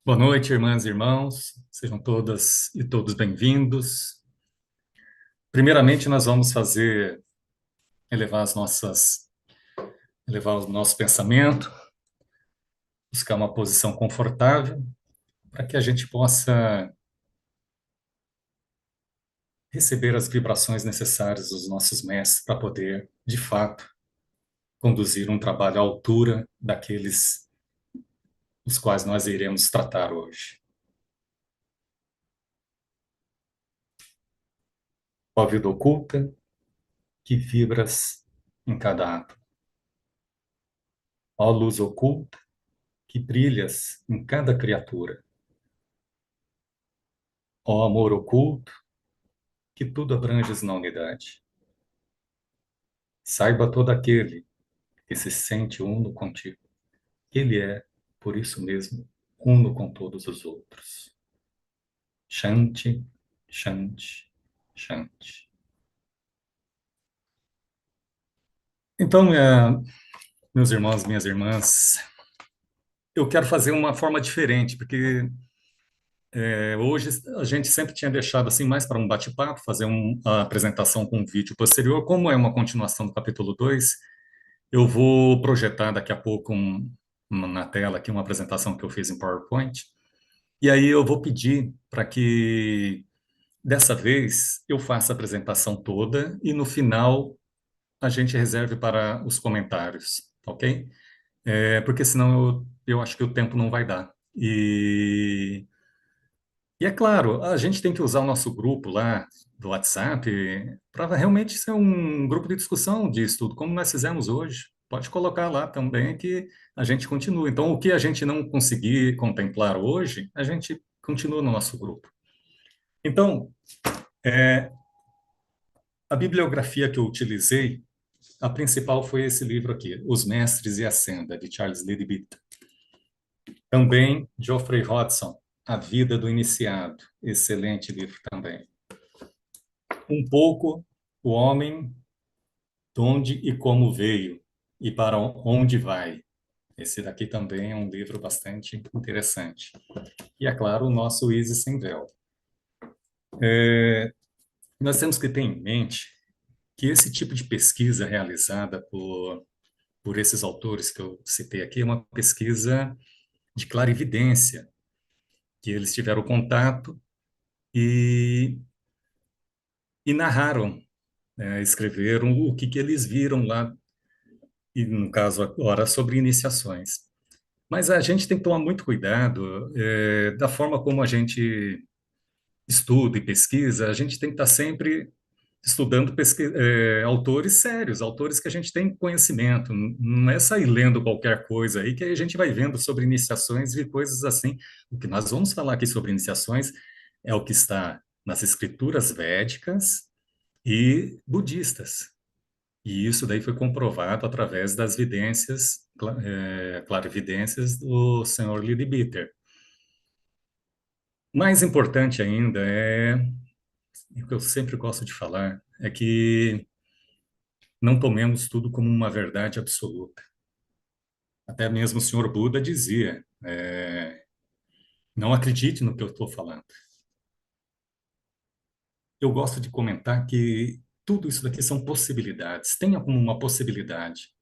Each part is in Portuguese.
Boa noite, irmãs e irmãos. Sejam todas e todos bem-vindos. Primeiramente, nós vamos elevar as nossas, elevar o nosso pensamento, buscar uma posição confortável para que a gente possa receber as vibrações necessárias dos nossos mestres para poder, de fato, conduzir um trabalho à altura daqueles os quais nós iremos tratar hoje. Ó vida oculta, que vibras em cada átomo. Ó luz oculta, que brilhas em cada criatura. Ó amor oculto, que tudo abranges na unidade. Saiba todo aquele que se sente uno contigo. Ele é, por isso mesmo, uno com todos os outros. Shanti, Shanti, Shanti. Então, meus irmãos, minhas irmãs, eu quero fazer uma forma diferente, porque hoje a gente sempre tinha deixado assim mais para um bate-papo, fazer uma apresentação com um vídeo posterior. Como é uma continuação do capítulo 2, eu vou projetar daqui a pouco na tela aqui uma apresentação que eu fiz em PowerPoint. E aí eu vou pedir para que dessa vez eu faça a apresentação toda e no final a gente reserve para os comentários, ok? Porque senão eu acho que o tempo não vai dar. E é claro, a gente tem que usar o nosso grupo lá do WhatsApp para realmente ser um grupo de discussão de estudo, como nós fizemos hoje. Pode colocar lá também que a gente continua. Então, o que a gente não conseguir contemplar hoje, a gente continua no nosso grupo. Então, a bibliografia que eu utilizei, a principal foi esse livro aqui, Os Mestres e a Senda, de Charles Leadbeater. Também Geoffrey Hodgson, A Vida do Iniciado, excelente livro também. Um pouco o homem, de onde e como veio e para onde vai. Esse daqui também é um livro bastante interessante. E, é claro, o nosso Easy Sem Véu. Nós temos que ter em mente que esse tipo de pesquisa realizada por esses autores que eu citei aqui é uma pesquisa de clarividência, que eles tiveram contato e, e narraram, escreveram o que eles viram lá, e no caso agora sobre iniciações. Mas a gente tem que tomar muito cuidado da forma como a gente estuda e pesquisa, a gente tem que estar sempre estudando autores sérios, autores que a gente tem conhecimento. Não é sair lendo qualquer coisa aí que a gente vai vendo sobre iniciações e coisas assim. O que nós vamos falar aqui sobre iniciações é o que está nas escrituras védicas e budistas. E isso daí foi comprovado através das clarividências do Senhor Leadbeater. Mais importante ainda e o que eu sempre gosto de falar, é que não tomemos tudo como uma verdade absoluta. Até mesmo o Senhor Buda dizia, não acredite no que eu estou falando. Eu gosto de comentar que tudo isso daqui são possibilidades. Tenha como uma possibilidade.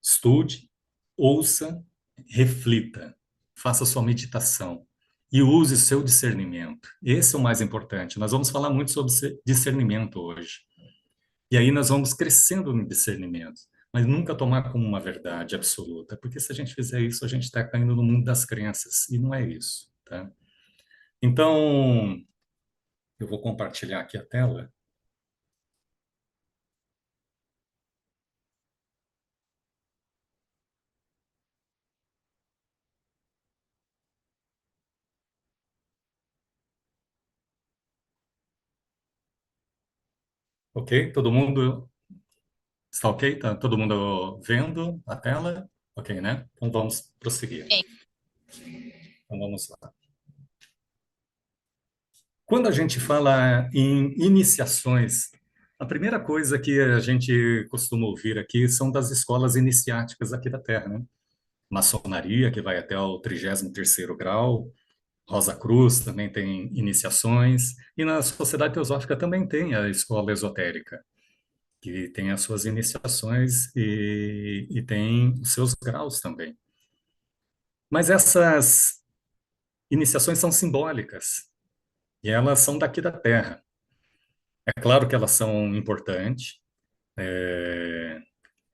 Estude, ouça, reflita, faça sua meditação e use seu discernimento. Esse é o mais importante. Nós vamos falar muito sobre discernimento hoje. E aí nós vamos crescendo no discernimento, mas nunca tomar como uma verdade absoluta, porque se a gente fizer isso, a gente está caindo no mundo das crenças, e não é isso, tá? Então, eu vou compartilhar aqui a tela. Ok? Todo mundo está ok? Tá todo mundo vendo a tela? Ok, né? Então vamos prosseguir. Então vamos lá. Quando a gente fala em iniciações, a primeira coisa que a gente costuma ouvir aqui são das escolas iniciáticas aqui da Terra, né? maçonaria, que vai até o 33º grau, Rosa Cruz também tem iniciações, e na Sociedade Teosófica também tem a escola esotérica, que tem as suas iniciações e tem os seus graus também. Mas essas iniciações são simbólicas, e elas são daqui da Terra. É claro que elas são importantes, é,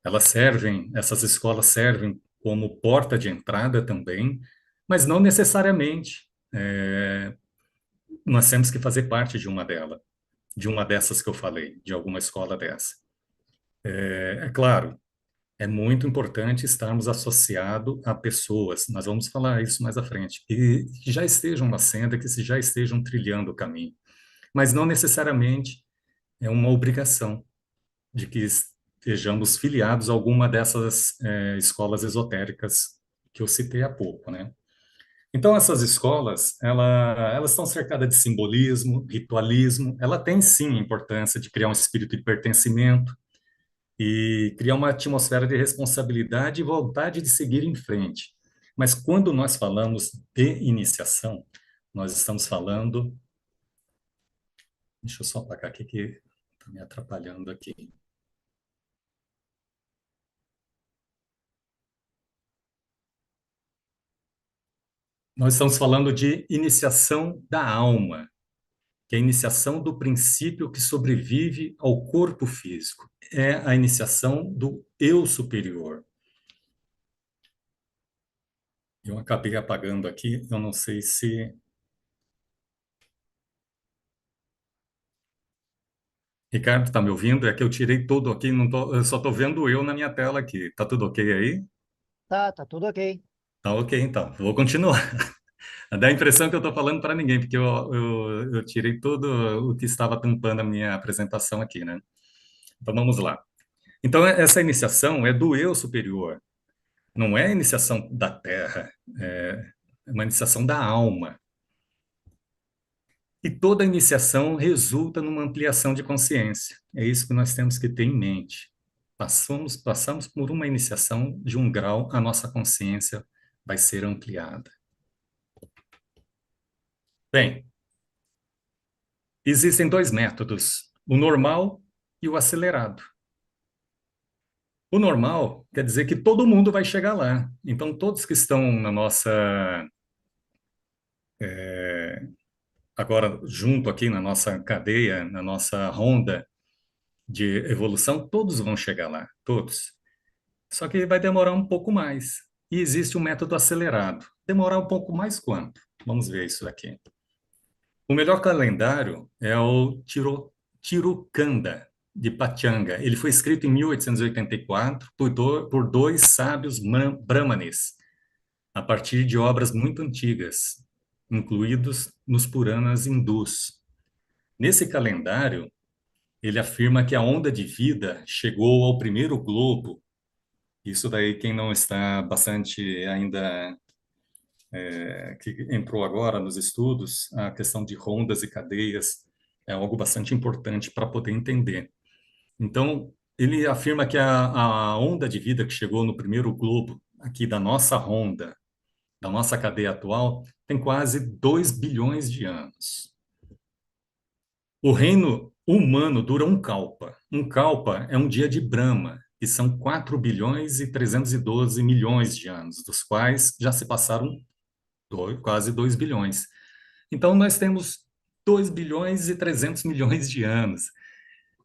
elas servem, essas escolas servem como porta de entrada também, mas não necessariamente nós temos que fazer parte de uma delas, de uma dessas que eu falei, de alguma escola dessa. É claro, é muito importante estarmos associados a pessoas, nós vamos falar isso mais à frente, que já estejam na senda, que já estejam trilhando o caminho, mas não necessariamente é uma obrigação de que estejamos filiados a alguma dessas escolas esotéricas que eu citei há pouco, né? Então, essas escolas, elas estão cercadas de simbolismo, ritualismo, ela tem sim a importância de criar um espírito de pertencimento e criar uma atmosfera de responsabilidade e vontade de seguir em frente. Mas quando nós falamos de iniciação, nós estamos falando. Deixa eu só apagar aqui que está me atrapalhando aqui. Nós estamos falando de iniciação da alma, que é a iniciação do princípio que sobrevive ao corpo físico. É a iniciação do eu superior. Eu acabei apagando aqui, eu não sei se. Ricardo, está me ouvindo? É que eu tirei tudo aqui, não tô, eu só estou vendo eu na minha tela aqui. Tá tudo ok aí? Tá tudo ok. Tá ok, então. Vou continuar. Dá a impressão que eu estou falando para ninguém, porque eu tirei tudo o que estava tampando a minha apresentação aqui, né? Então vamos lá. Então, essa iniciação é do eu superior, não é a iniciação da terra, é uma iniciação da alma. E toda iniciação resulta numa ampliação de consciência. É isso que nós temos que ter em mente. Passamos por uma iniciação de um grau, a nossa consciência vai ser ampliada. Bem, existem dois métodos, o normal e o acelerado. O normal quer dizer que todo mundo vai chegar lá. Então, todos que estão na nossa agora junto aqui na nossa cadeia, na nossa ronda de evolução, todos vão chegar lá, todos. Só que vai demorar um pouco mais. E existe um método acelerado. Demorar um pouco mais quanto? Vamos ver isso aqui. O melhor calendário é o Tirukanda, de Pachanga. Ele foi escrito em 1884 por dois sábios brahmanes, a partir de obras muito antigas, incluídos nos Puranas hindus. Nesse calendário, ele afirma que a onda de vida chegou ao primeiro globo. Isso daí, quem não está bastante ainda, que entrou agora nos estudos, a questão de rondas e cadeias é algo bastante importante para poder entender. Então, ele afirma que a onda de vida que chegou no primeiro globo aqui da nossa ronda, da nossa cadeia atual, tem quase 2 bilhões de anos. O reino humano dura um kalpa. Um kalpa é um dia de Brahma, e são 4 bilhões e 312 milhões de anos, dos quais já se passaram quase 2 bilhões. Então, nós temos 2 bilhões e 300 milhões de anos.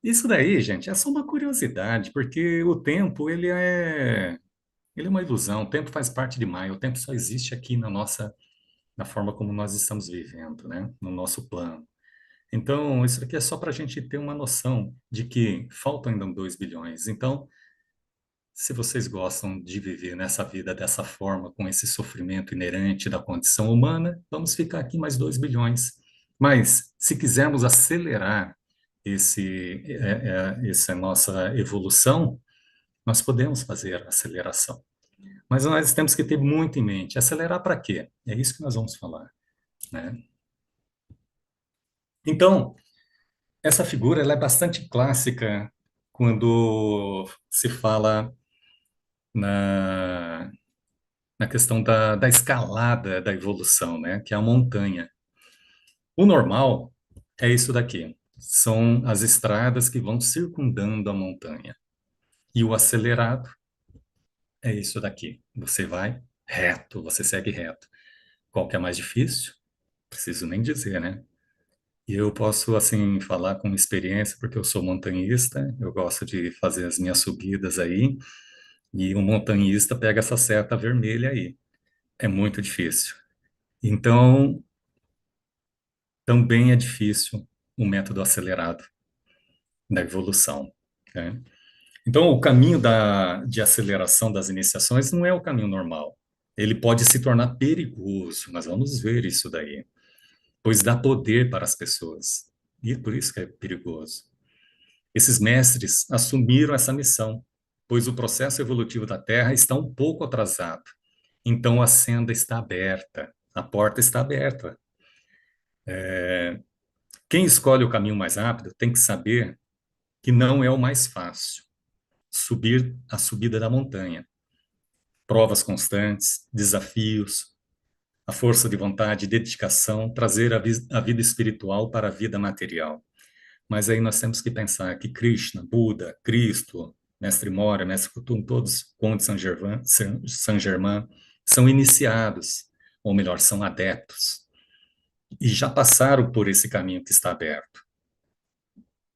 Isso daí, gente, é só uma curiosidade, porque o tempo, ele é uma ilusão. O tempo faz parte de Maia. O tempo só existe aqui na forma como nós estamos vivendo, né? No nosso plano. Então, isso aqui é só para a gente ter uma noção de que faltam ainda 2 bilhões. Então, se vocês gostam de viver nessa vida dessa forma, com esse sofrimento inerente da condição humana, vamos ficar aqui mais 2 bilhões. Mas, se quisermos acelerar essa nossa evolução, nós podemos fazer aceleração. Mas nós temos que ter muito em mente, acelerar para quê? É isso que nós vamos falar, né? Então, essa figura ela é bastante clássica quando se fala na, na questão da escalada da evolução, né? Que é a montanha. O normal é isso daqui. São as estradas que vão circundando a montanha. E o acelerado é isso daqui. Você vai reto, você segue reto. Qual que é mais difícil? Preciso nem dizer, né? E eu posso, assim, falar com experiência, porque eu sou montanhista, eu gosto de fazer as minhas subidas aí, e o montanhista pega essa seta vermelha aí. É muito difícil. Então, também é difícil o método acelerado da evolução, né? Então, o caminho de aceleração das iniciações não é o caminho normal. Ele pode se tornar perigoso, mas vamos ver isso daí, pois dá poder para as pessoas. E por isso que é perigoso. Esses mestres assumiram essa missão, pois o processo evolutivo da Terra está um pouco atrasado. Então, a senda está aberta, a porta está aberta. Quem escolhe o caminho mais rápido tem que saber que não é o mais fácil subir a subida da montanha. Provas constantes, desafios, a força de vontade, dedicação, trazer a vida espiritual para a vida material. Mas aí nós temos que pensar que Krishna, Buda, Cristo, Mestre Mora, Mestre Kutum, todos, Conde Saint-Germain, são iniciados, ou melhor, são adeptos, e já passaram por esse caminho que está aberto.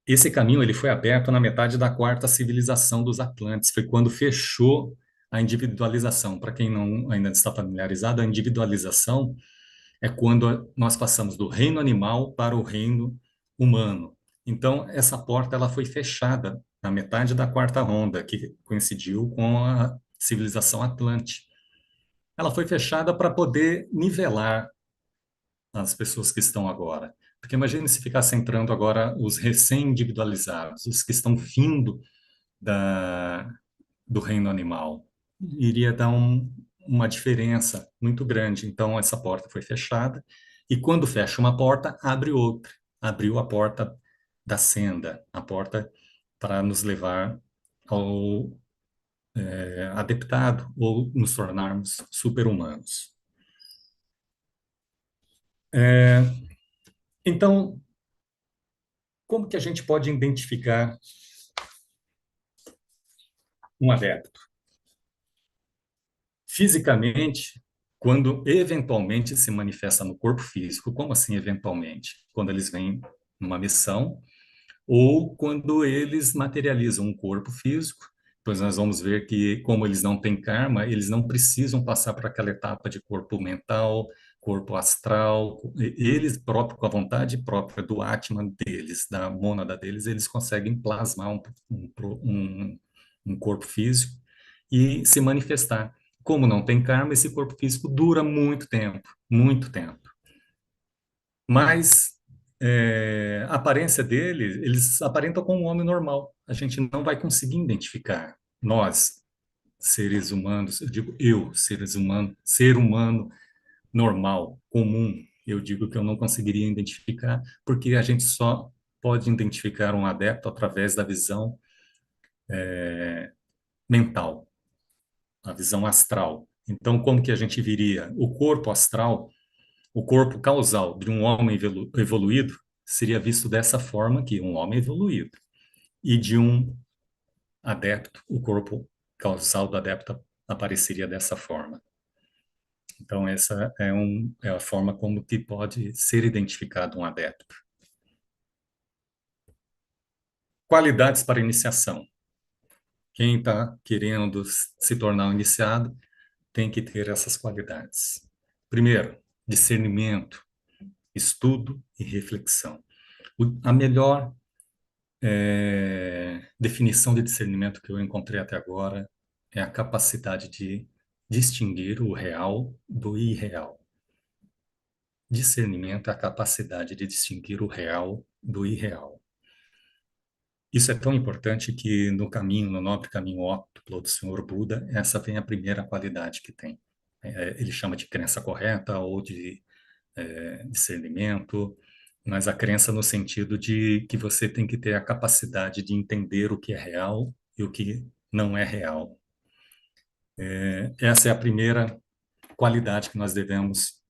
Esse caminho ele foi aberto na metade da quarta civilização dos Atlantes, foi quando fechou a individualização. Para quem não ainda está familiarizado, a individualização é quando nós passamos do reino animal para o reino humano. Então, essa porta ela foi fechada na metade da quarta ronda, que coincidiu com a civilização Atlante. Ela foi fechada para poder nivelar as pessoas que estão agora. Porque imagine se ficasse entrando agora os recém-individualizados, os que estão vindo da, do reino animal. Iria dar uma diferença muito grande. Então, essa porta foi fechada, e quando fecha uma porta, abre outra. Abriu a porta da senda, a porta para nos levar ao adeptado ou nos tornarmos super-humanos. É, então, como que a gente pode identificar um adepto? Fisicamente, quando eventualmente se manifesta no corpo físico, como assim eventualmente? Quando eles vêm numa missão ou quando eles materializam um corpo físico, pois nós vamos ver que, como eles não têm karma, eles não precisam passar por aquela etapa de corpo mental, corpo astral, eles próprios, com a vontade própria do Atman deles, da mônada deles, eles conseguem plasmar um, um corpo físico e se manifestar. Como não tem karma, esse corpo físico dura muito tempo, muito tempo. Mas a aparência deles, eles aparentam como um homem normal. A gente não vai conseguir identificar. Nós, seres humanos, eu digo eu, seres humanos, ser humano normal, comum, eu digo que eu não conseguiria identificar, porque a gente só pode identificar um adepto através da visão mental, a visão astral. Então, como que a gente viria? O corpo astral, o corpo causal de um homem evoluído seria visto dessa forma aqui, um homem evoluído. E de um adepto, o corpo causal do adepto apareceria dessa forma. Então, essa é a forma como que pode ser identificado um adepto. Qualidades para iniciação. Quem está querendo se tornar um iniciado tem que ter essas qualidades. Primeiro, discernimento, estudo e reflexão. A melhor definição de discernimento que eu encontrei até agora é a capacidade de distinguir o real do irreal. Discernimento é a capacidade de distinguir o real do irreal. Isso é tão importante que no caminho, no nobre caminho óptimo do Senhor Buda, essa vem a primeira qualidade que tem. Ele chama de crença correta ou de discernimento, mas a crença no sentido de que você tem que ter a capacidade de entender o que é real e o que não é real. Essa é a primeira qualidade que nós devemos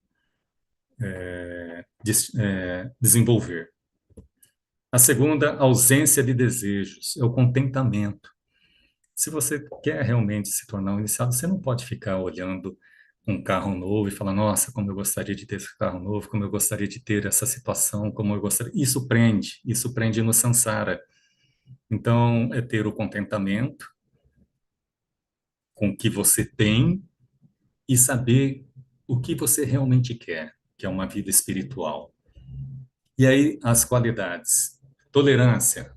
desenvolver. A segunda, ausência de desejos, é o contentamento. Se você quer realmente se tornar um iniciado, você não pode ficar olhando um carro novo e falar, nossa, como eu gostaria de ter esse carro novo, como eu gostaria de ter essa situação, como eu gostaria. Isso prende no samsara. Então, é ter o contentamento com o que você tem e saber o que você realmente quer, que é uma vida espiritual. E aí, as qualidades. Tolerância,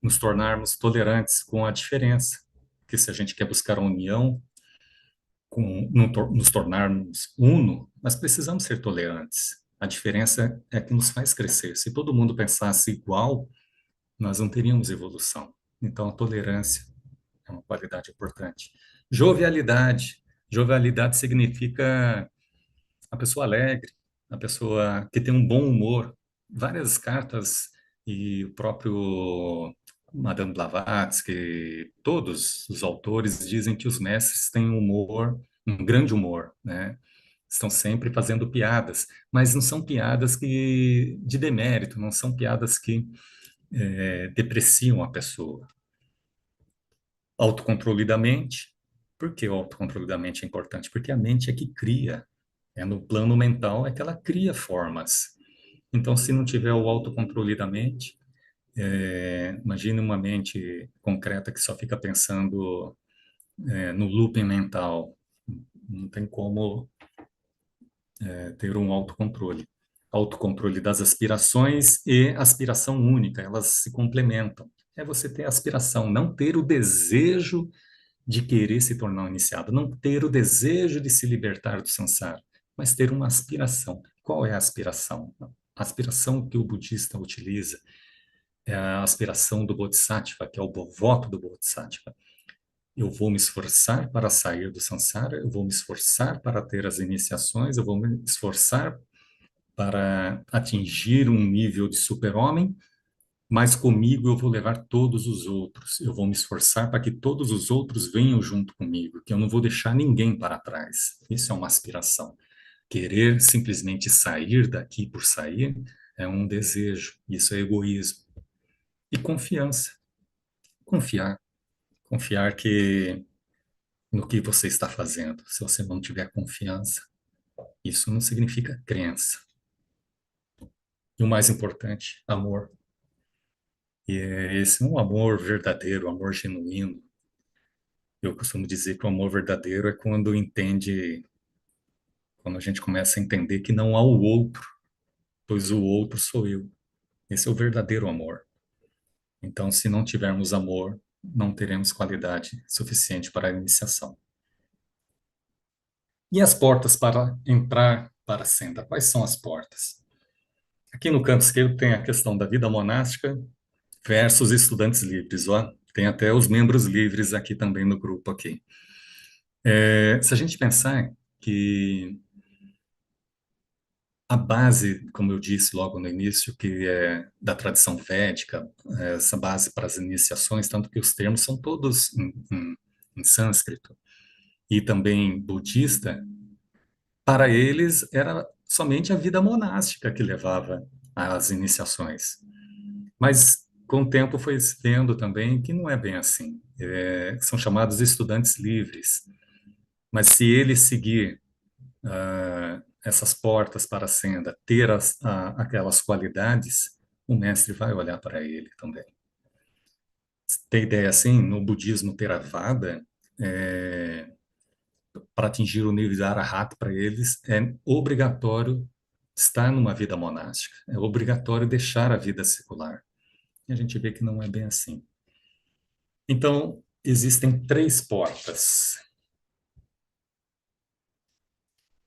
nos tornarmos tolerantes com a diferença. Porque se a gente quer buscar a união, nos tornarmos uno, nós precisamos ser tolerantes. A diferença é que nos faz crescer. Se todo mundo pensasse igual, nós não teríamos evolução. Então, a tolerância é uma qualidade importante. Jovialidade. Jovialidade significa a pessoa alegre, a pessoa que tem um bom humor. Várias cartas e o próprio Madame Blavatsky, todos os autores dizem que os mestres têm um humor, um grande humor, né? Estão sempre fazendo piadas, mas não são piadas que de demérito, não são piadas que depreciam a pessoa. Autocontrole da mente. Por que o autocontrole da mente é importante? Porque a mente é que cria. É no plano mental é que ela cria formas. Então, se não tiver o autocontrole da mente, imagine uma mente concreta que só fica pensando no looping mental. Não tem como ter um autocontrole. Autocontrole das aspirações e aspiração única, elas se complementam. É você ter aspiração, não ter o desejo de querer se tornar um iniciado, não ter o desejo de se libertar do samsara, mas ter uma aspiração. Qual é a aspiração? A aspiração que o budista utiliza é a aspiração do Bodhisattva, que é o voto do Bodhisattva. Eu vou me esforçar para sair do samsara, eu vou me esforçar para ter as iniciações, eu vou me esforçar para atingir um nível de super-homem, mas comigo eu vou levar todos os outros. Eu vou me esforçar para que todos os outros venham junto comigo, que eu não vou deixar ninguém para trás. Isso é uma aspiração. Querer simplesmente sair daqui por sair é um desejo. Isso é egoísmo. E confiança. Confiar. Confiar que no que você está fazendo. Se você não tiver confiança, isso não significa crença. E o mais importante, amor. E esse é um amor verdadeiro, um amor genuíno. Eu costumo dizer que o amor verdadeiro é quando a gente começa a entender que não há o outro, pois o outro sou eu. Esse é o verdadeiro amor. Então, se não tivermos amor, não teremos qualidade suficiente para a iniciação. E as portas para entrar para a senda? Quais são as portas? Aqui no canto esquerdo tem a questão da vida monástica versus estudantes livres. Ó. Tem até os membros livres aqui também no grupo aqui. Se a gente pensar que a base, como eu disse logo no início, que é da tradição védica, essa base para as iniciações, tanto que os termos são todos em sânscrito, e também budista, para eles era somente a vida monástica que levava às iniciações. Mas com o tempo foi se vendo também que não é bem assim. São chamados estudantes livres. Mas se ele seguir essas portas para a senda, ter aquelas qualidades, o mestre vai olhar para ele também. Tem ideia assim, no budismo Theravada, para atingir o nível de Arahata para eles, é obrigatório estar numa vida monástica, é obrigatório deixar a vida secular. E a gente vê que não é bem assim. Então, existem três portas.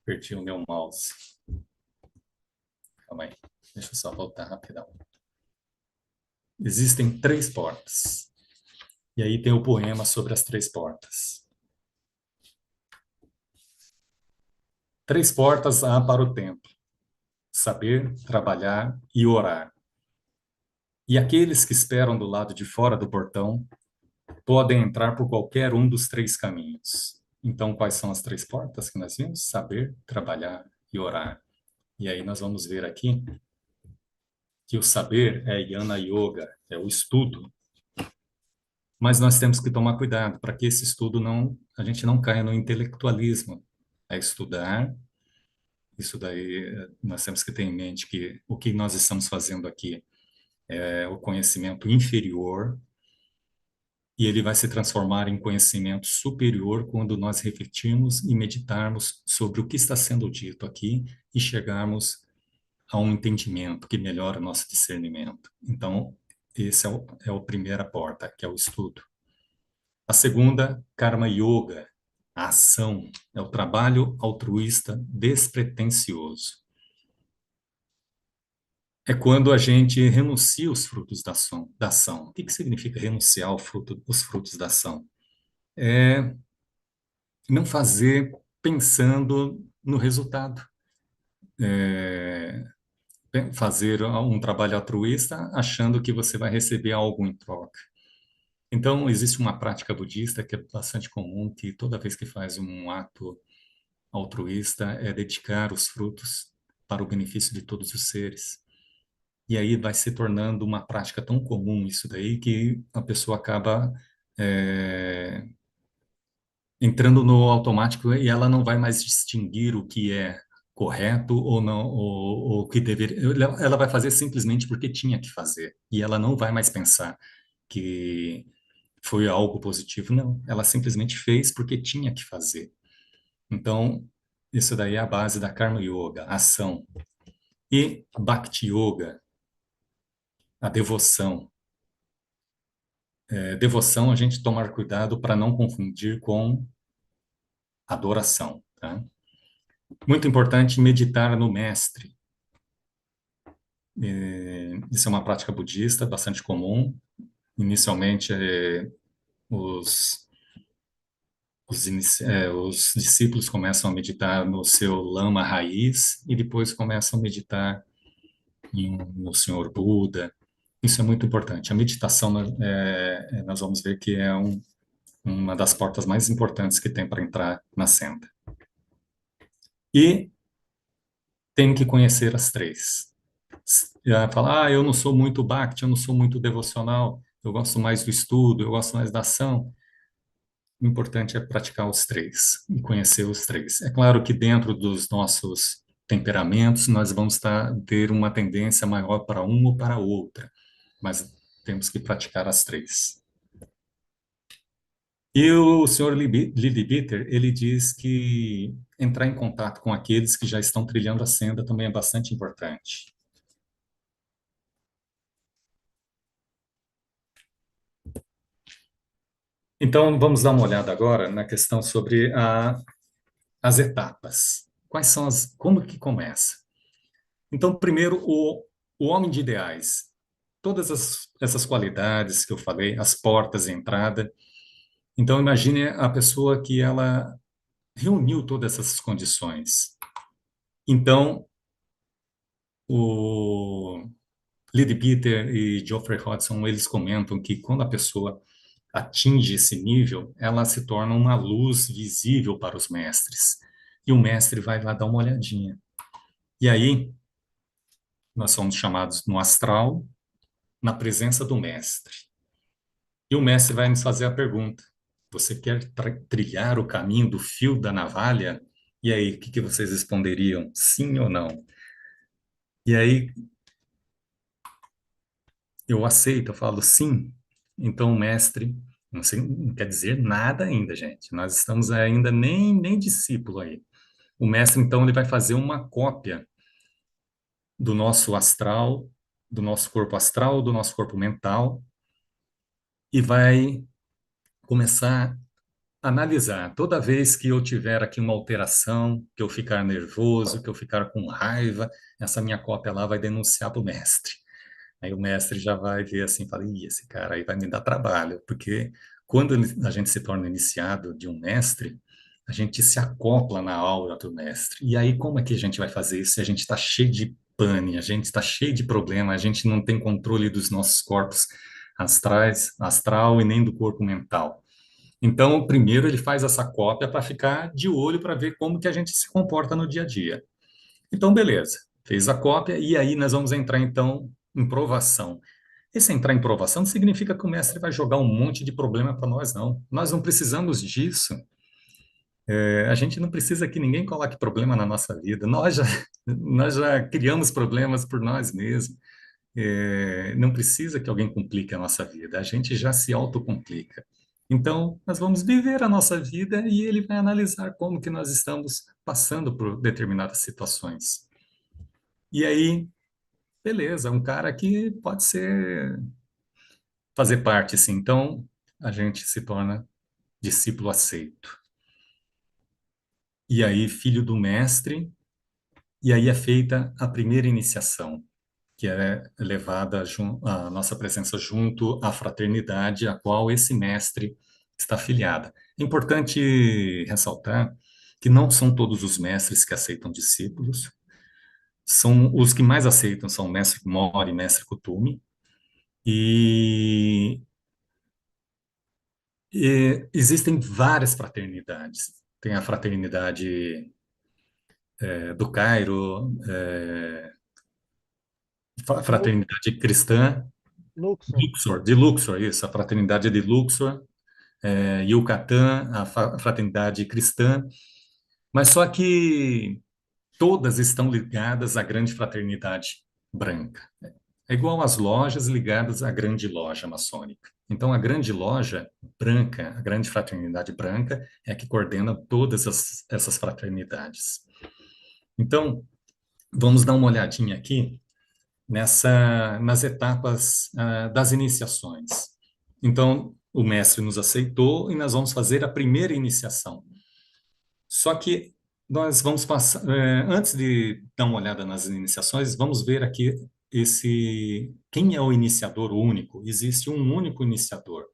Perdi o meu mouse. Calma aí, deixa eu só voltar rapidão. Existem três portas. E aí tem o poema sobre as três portas. Três portas há para o templo: saber, trabalhar e orar. E aqueles que esperam do lado de fora do portão podem entrar por qualquer um dos três caminhos. Então, quais são as três portas que nós vimos? Saber, trabalhar e orar. E aí nós vamos ver aqui que o saber é Jnana Yoga, é o estudo, mas nós temos que tomar cuidado para que esse estudo não, a gente não caia no intelectualismo. É estudar, isso daí nós temos que ter em mente que o que nós estamos fazendo aqui é o conhecimento inferior e ele vai se transformar em conhecimento superior quando nós refletirmos e meditarmos sobre o que está sendo dito aqui e chegarmos a um entendimento que melhora o nosso discernimento. Então, esse é a primeira porta, que é o estudo. A segunda, Karma Yoga, a ação, é o trabalho altruísta despretensioso. É quando a gente renuncia os frutos da ação. O que que significa renunciar os frutos da ação? É não fazer pensando no resultado. É fazer um trabalho altruísta achando que você vai receber algo em troca. Então, existe uma prática budista que é bastante comum, que toda vez que faz um ato altruísta é dedicar os frutos para o benefício de todos os seres. E aí vai se tornando uma prática tão comum isso daí que a pessoa acaba é, entrando no automático e ela não vai mais distinguir o que é correto ou não, ou o que deveria. Ela vai fazer simplesmente porque tinha que fazer. E ela não vai mais pensar que foi algo positivo, não. Ela simplesmente fez porque tinha que fazer. Então, isso daí é a base da Karma Yoga, a ação. E Bhakti Yoga, a devoção. Devoção, a gente tomar cuidado para não confundir com adoração, tá? Muito importante meditar no mestre. Isso é uma prática budista bastante comum. Inicialmente, os, os discípulos começam a meditar no seu lama raiz e depois começam a meditar no Senhor Buda. Isso é muito importante. A meditação, nós vamos ver que é uma das portas mais importantes que tem para entrar na senda. E tem que conhecer as três. Falar, eu não sou muito Bhakti, eu não sou muito devocional, eu gosto mais do estudo, eu gosto mais da ação. O importante é praticar os três e conhecer os três. É claro que dentro dos nossos temperamentos, nós vamos ter uma tendência maior para uma ou para outra, mas temos que praticar as três. E o senhor Lily Bitter, ele diz que entrar em contato com aqueles que já estão trilhando a senda também é bastante importante. Então, vamos dar uma olhada agora na questão sobre as etapas. Quais são como que começa? Então, primeiro, o homem de ideais. Todas essas qualidades que eu falei, as portas de entrada. Então, imagine a pessoa que ela reuniu todas essas condições. Então, o Leadbeater e Geoffrey Hodgson, eles comentam que quando a pessoa atinge esse nível, ela se torna uma luz visível para os mestres. E o mestre vai lá dar uma olhadinha. E aí, nós somos chamados no astral, na presença do mestre. E o mestre vai nos fazer a pergunta: você quer trilhar o caminho do fio da navalha? E aí, o que que vocês responderiam? Sim ou não? E aí, eu aceito, eu falo sim. Então, o mestre, não, sei, não quer dizer nada ainda, gente. Nós estamos ainda nem discípulo aí. O mestre, então, ele vai fazer uma cópia do nosso astral, do nosso corpo astral, do nosso corpo mental, e vai começar a analisar. Toda vez que eu tiver aqui uma alteração, que eu ficar nervoso, que eu ficar com raiva, essa minha cópia lá vai denunciar para o mestre. Aí o mestre já vai ver assim, fala, ih, esse cara aí vai me dar trabalho, porque quando a gente se torna iniciado de um mestre, a gente se acopla na aura do mestre. E aí como é que a gente vai fazer isso se a gente está cheio de pane, a gente está cheio de problema, a gente não tem controle dos nossos corpos astrais, astral e nem do corpo mental. Então, primeiro ele faz essa cópia para ficar de olho para ver como que a gente se comporta no dia a dia. Então, beleza, fez a cópia e aí nós vamos entrar então em provação. Esse entrar em provação não significa que o mestre vai jogar um monte de problema para nós, não. Nós não precisamos disso. A gente não precisa que ninguém coloque problema na nossa vida. Nós já criamos problemas por nós mesmos. Não precisa que alguém complique a nossa vida. A gente já se autocomplica. Então, nós vamos viver a nossa vida e ele vai analisar como que nós estamos passando por determinadas situações. E aí, beleza, um cara que pode ser fazer parte, assim. Então, a gente se torna discípulo aceito. E aí, filho do mestre, e aí é feita a primeira iniciação, que é levada a nossa presença junto à fraternidade a qual esse mestre está afiliada. É importante ressaltar que não são todos os mestres que aceitam discípulos, são os que mais aceitam são o mestre Mori e mestre Kutumi, e, e existem várias fraternidades. Tem a fraternidade do Cairo, Lu- fraternidade cristã, Luxor. De Luxor, isso, a fraternidade de Luxor, Yucatán, a fraternidade cristã, mas só que todas estão ligadas à grande fraternidade branca. É igual às lojas ligadas à grande loja maçônica. Então, a grande loja branca, a grande fraternidade branca, é a que coordena todas essas fraternidades. Então, vamos dar uma olhadinha aqui nas etapas das iniciações. Então, o mestre nos aceitou e nós vamos fazer a primeira iniciação. Só que nós vamos passar, antes de dar uma olhada nas iniciações, vamos ver aqui quem é o iniciador único. Existe um único iniciador.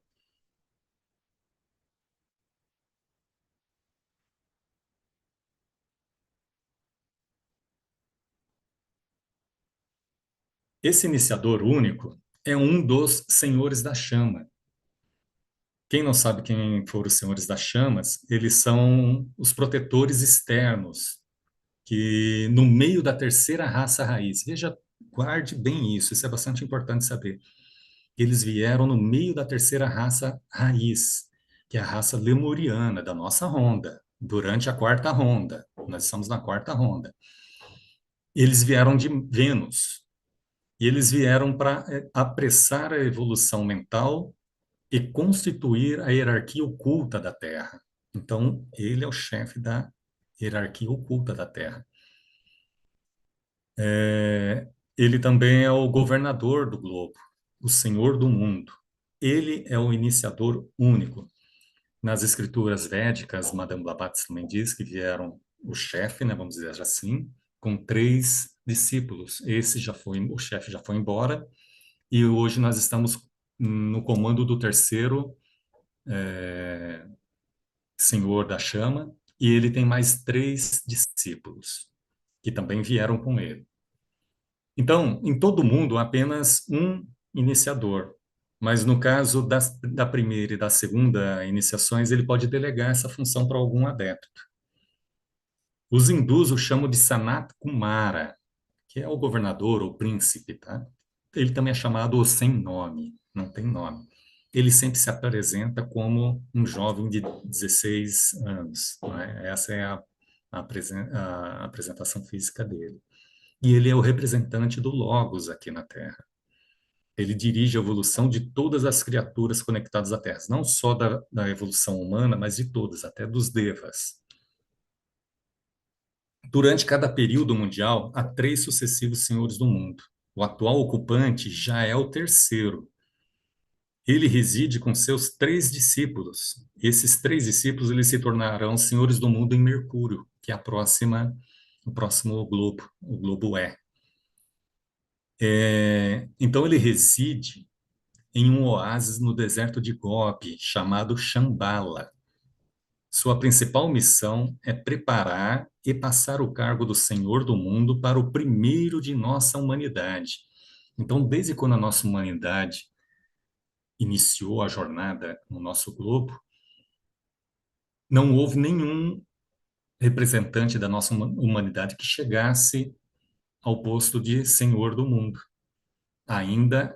Esse iniciador único é um dos senhores da chama. Quem não sabe quem foram os senhores das chamas, eles são os protetores externos, que no meio da terceira raça raiz, veja, guarde bem isso é bastante importante saber. Eles vieram no meio da terceira raça raiz, que é a raça lemuriana, da nossa ronda, durante a quarta ronda. Nós estamos na quarta ronda. Eles vieram de Vênus, e eles vieram para apressar a evolução mental e constituir a hierarquia oculta da Terra. Então, ele é o chefe da hierarquia oculta da Terra. Ele também é o governador do globo, o senhor do mundo. Ele é o iniciador único. Nas escrituras védicas, Madame Blavatsky também diz que vieram o chefe, né, vamos dizer assim, com 3 discípulos. O chefe já foi embora, e hoje nós estamos no comando do terceiro senhor da chama, e ele tem mais 3 discípulos, que também vieram com ele. Então, em todo mundo, há apenas um iniciador, mas no caso da primeira e da segunda iniciações, ele pode delegar essa função para algum adepto. Os hindus o chamam de Sanat Kumara, que é o governador ou príncipe, tá? Ele também é chamado o sem nome, não tem nome. Ele sempre se apresenta como um jovem de 16 anos, né? Essa é a apresentação física dele. E ele é o representante do Logos aqui na Terra. Ele dirige a evolução de todas as criaturas conectadas à Terra, não só da evolução humana, mas de todas, até dos devas. Durante cada período mundial, há 3 sucessivos senhores do mundo. O atual ocupante já é o terceiro. Ele reside com seus 3 discípulos. Esses 3 discípulos eles se tornarão senhores do mundo em Mercúrio, que é o próximo globo, o globo então ele reside em um oásis no deserto de Gobi, chamado Shambhala. Sua principal missão é preparar e passar o cargo do Senhor do mundo para o primeiro de nossa humanidade. Então, desde quando a nossa humanidade iniciou a jornada no nosso globo, não houve nenhum representante da nossa humanidade que chegasse ao posto de Senhor do mundo. Ainda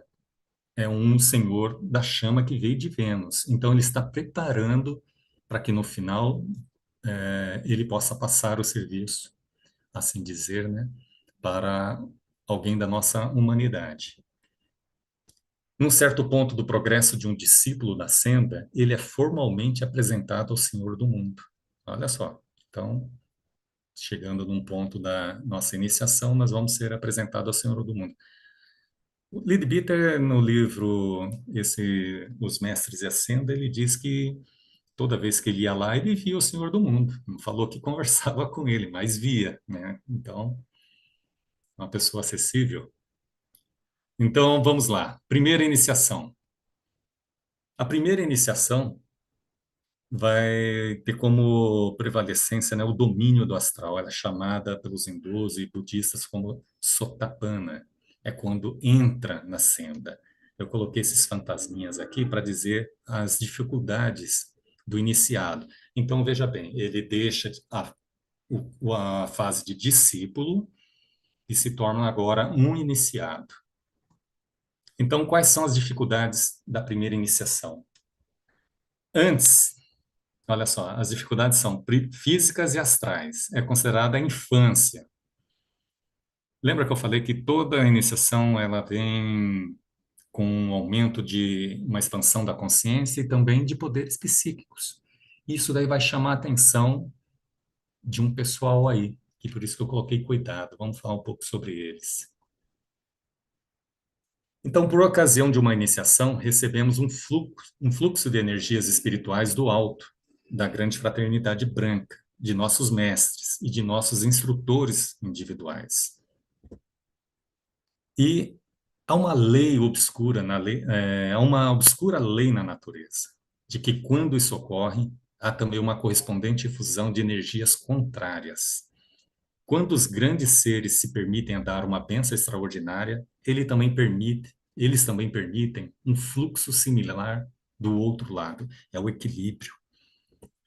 é um Senhor da chama que veio de Vênus. Então, ele está preparando para que no final ele possa passar o serviço, assim dizer, né, para alguém da nossa humanidade. Num certo ponto do progresso de um discípulo da senda, ele é formalmente apresentado ao Senhor do mundo. Olha só. Então, chegando num ponto da nossa iniciação, nós vamos ser apresentados ao Senhor do mundo. O Leadbeater, no livro Os Mestres e a Senda, ele diz que toda vez que ele ia lá, ele via o Senhor do mundo. Não falou que conversava com ele, mas via, né? Então, uma pessoa acessível. Então, vamos lá. Primeira iniciação. A primeira iniciação vai ter como prevalecência, né, o domínio do astral. Ela é chamada pelos hindus e budistas como Sotapanna. É quando entra na senda. Eu coloquei esses fantasminhas aqui para dizer as dificuldades do iniciado. Então, veja bem, ele deixa a fase de discípulo e se torna agora um iniciado. Então, quais são as dificuldades da primeira iniciação? Antes, olha só, as dificuldades são físicas e astrais. É considerada a infância. Lembra que eu falei que toda iniciação ela vem com um aumento de uma expansão da consciência e também de poderes psíquicos. Isso daí vai chamar a atenção de um pessoal aí, e por isso que eu coloquei cuidado. Vamos falar um pouco sobre eles. Então, por ocasião de uma iniciação, recebemos um fluxo de energias espirituais do alto, da grande fraternidade branca, de nossos mestres e de nossos instrutores individuais. E há uma lei obscura há uma obscura lei na natureza, de que quando isso ocorre, há também uma correspondente fusão de energias contrárias. Quando os grandes seres se permitem dar uma bênção extraordinária, eles também permitem um fluxo similar do outro lado. É o equilíbrio,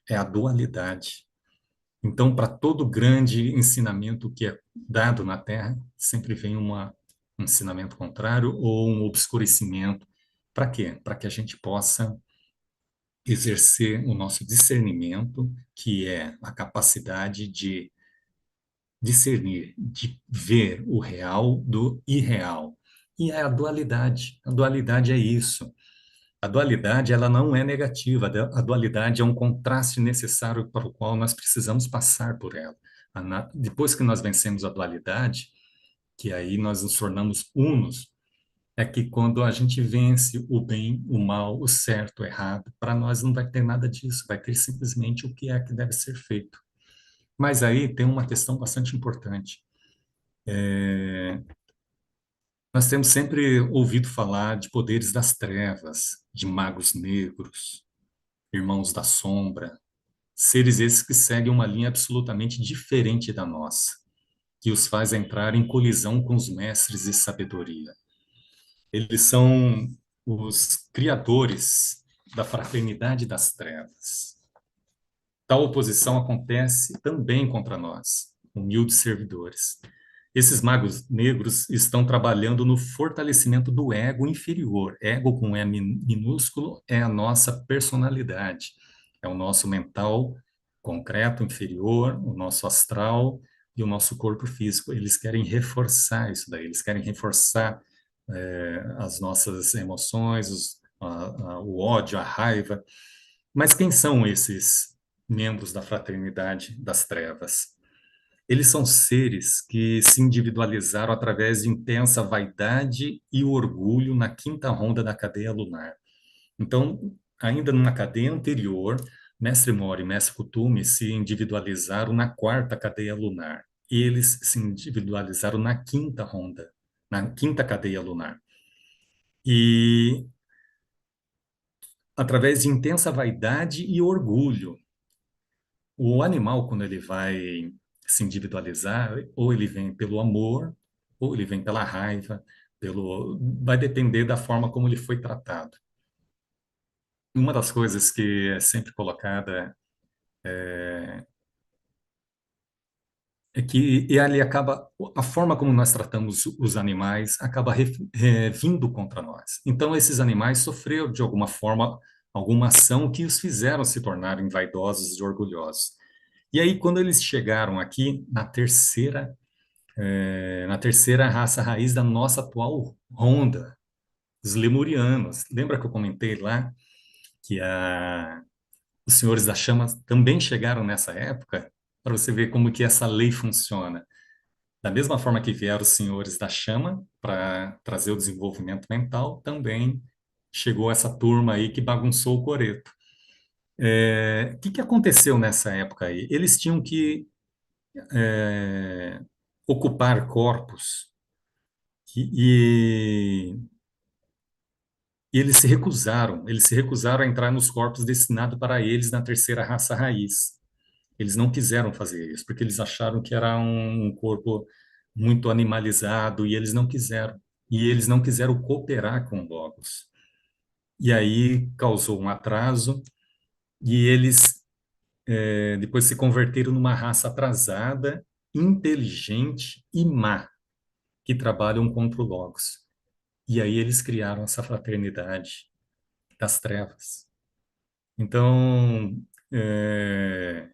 é a dualidade. Então, para todo grande ensinamento que é dado na Terra, sempre vem um ensinamento contrário ou um obscurecimento. Para quê? Para que a gente possa exercer o nosso discernimento, que é a capacidade de discernir, de ver o real do irreal. E é a dualidade. A dualidade é isso. A dualidade, ela não é negativa. A dualidade é um contraste necessário para o qual nós precisamos passar por ela. Depois que nós vencemos a dualidade, que aí nós nos tornamos unos, é que quando a gente vence o bem, o mal, o certo, o errado, para nós não vai ter nada disso, vai ter simplesmente o que é que deve ser feito. Mas aí tem uma questão bastante importante. Nós temos sempre ouvido falar de poderes das trevas, de magos negros, irmãos da sombra, seres esses que seguem uma linha absolutamente diferente da nossa, que os faz entrar em colisão com os mestres de sabedoria. Eles são os criadores da fraternidade das trevas. Tal oposição acontece também contra nós, humildes servidores. Esses magos negros estão trabalhando no fortalecimento do ego inferior. Ego com E minúsculo é a nossa personalidade, é o nosso mental concreto inferior, o nosso astral e o nosso corpo físico. Eles querem reforçar isso daí, eles querem reforçar as nossas emoções, o ódio, a raiva. Mas quem são esses membros da fraternidade das trevas? Eles são seres que se individualizaram através de intensa vaidade e orgulho na quinta ronda da cadeia lunar. Então, ainda numa cadeia anterior, Mestre Mori e Mestre Kuthumi se individualizaram na quarta cadeia lunar. E eles se individualizaram na quinta ronda, na quinta cadeia lunar. E através de intensa vaidade e orgulho. O animal, quando ele vai se individualizar, ou ele vem pelo amor, ou ele vem pela raiva, vai depender da forma como ele foi tratado. Uma das coisas que é sempre colocada É que e ali acaba a forma como nós tratamos os animais acaba vindo contra nós. Então esses animais sofreram de alguma forma alguma ação que os fizeram se tornarem vaidosos e orgulhosos. E aí quando eles chegaram aqui na terceira raça raiz da nossa atual ronda, os lemurianos. Lembra que eu comentei lá que os senhores da chama também chegaram nessa época? Para você ver como que essa lei funciona. Da mesma forma que vieram os senhores da chama para trazer o desenvolvimento mental, também chegou essa turma aí que bagunçou o coreto. O que que aconteceu nessa época aí? Eles tinham que ocupar corpos e, e eles se recusaram a entrar nos corpos destinados para eles na terceira raça raiz. Eles não quiseram fazer isso, porque eles acharam que era um corpo muito animalizado e eles não quiseram. E eles não quiseram cooperar com o Logos. E aí causou um atraso e eles depois se converteram numa raça atrasada, inteligente e má, que trabalham contra o Logos. E aí eles criaram essa fraternidade das trevas. Então, é,